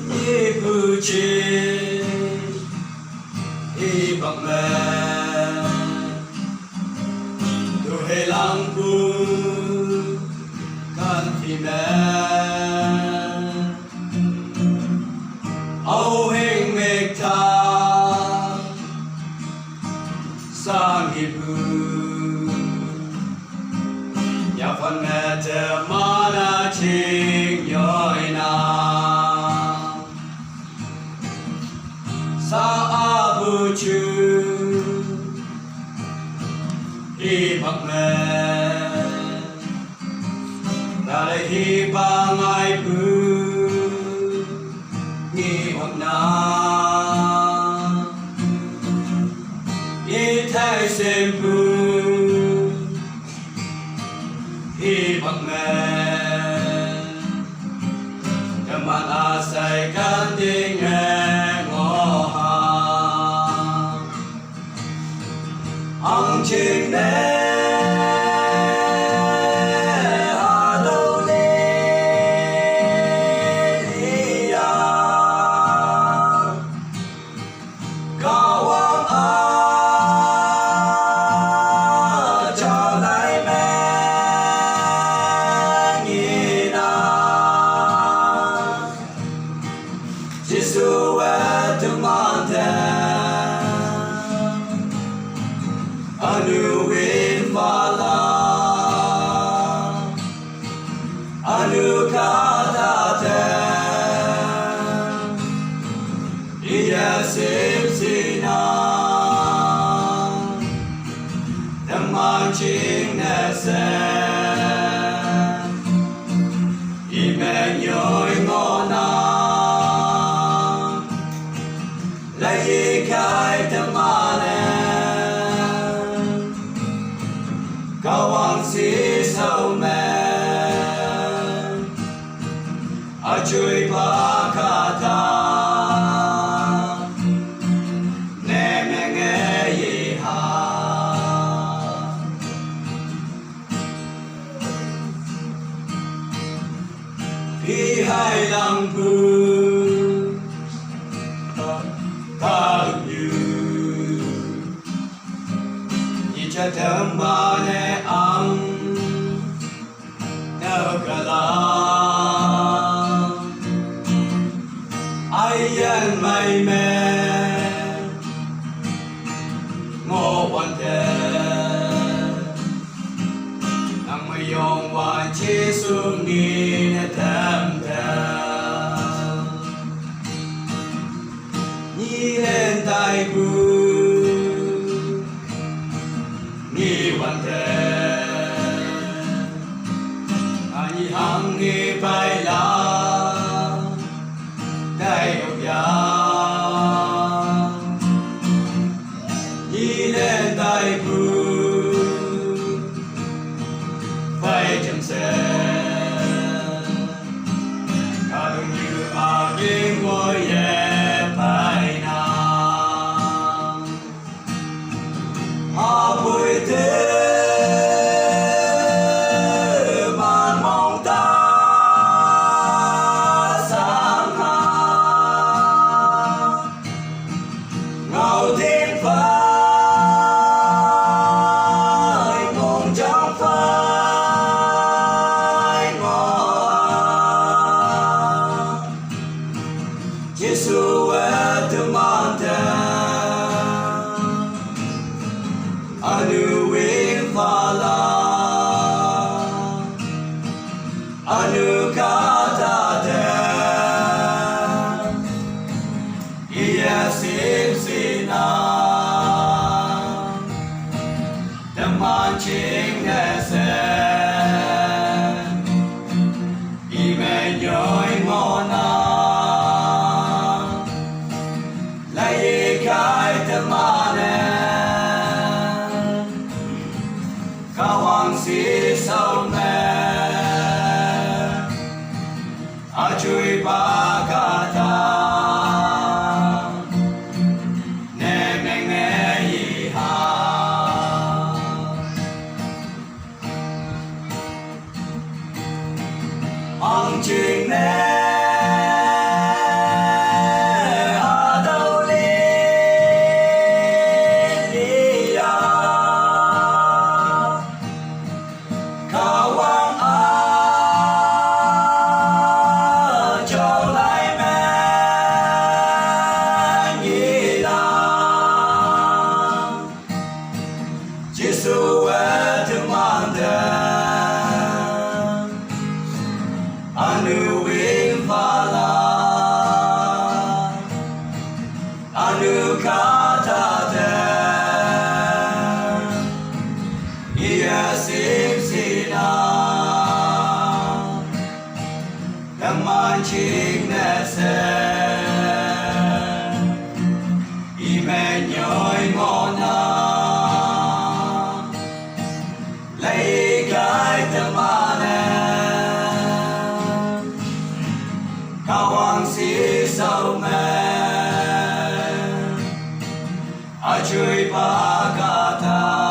Ipuchi Ibakme Duhe langku Kan phime Âu hình mệt ta Sang hibu Nhà phần mẹ chờ mà đã chinh nhoi na Sa abu chu I bạc mẹ Đại hi ba ngai bu Nghi hoặc na I thay xem bu I bạc mẹ Cảm ơn a say can tình nghe ngõ hà Ông chinh đế Jesus at the mountain, a new wind fala, a new katate, Sina, the marching nation, Emmanuel Mona. Lấy khai tâm mane cao hoàng sĩ sâu mẹ ở chui ba ca ta nè mẹ nghe gì hà phi hai lăng bu Thơm ba nè âm nở cả la ai yên mây mê ngô quan thế nang mây yong quan chi xuống nghi nè thơm thơm nhi lên tay bu One day, anh hằng nghi bay la, đây học ya, đi lên tay bu, bay chậm xe, cả đông như à kinh ngồi ye bay na, à bụi thế. Jesus at the mountain, a new wind fala, a new katate, Sina, the marching nation, Emmanuel Mona. Khai tâm mane cao hoàng sĩ sâu mẹ a chui ba ca ta nè mẹ nghe gì hà ông chuyện nè Sina Daman ching nese Imenyoy mona Laikay tamane Kawang sisaw me Achoy pakata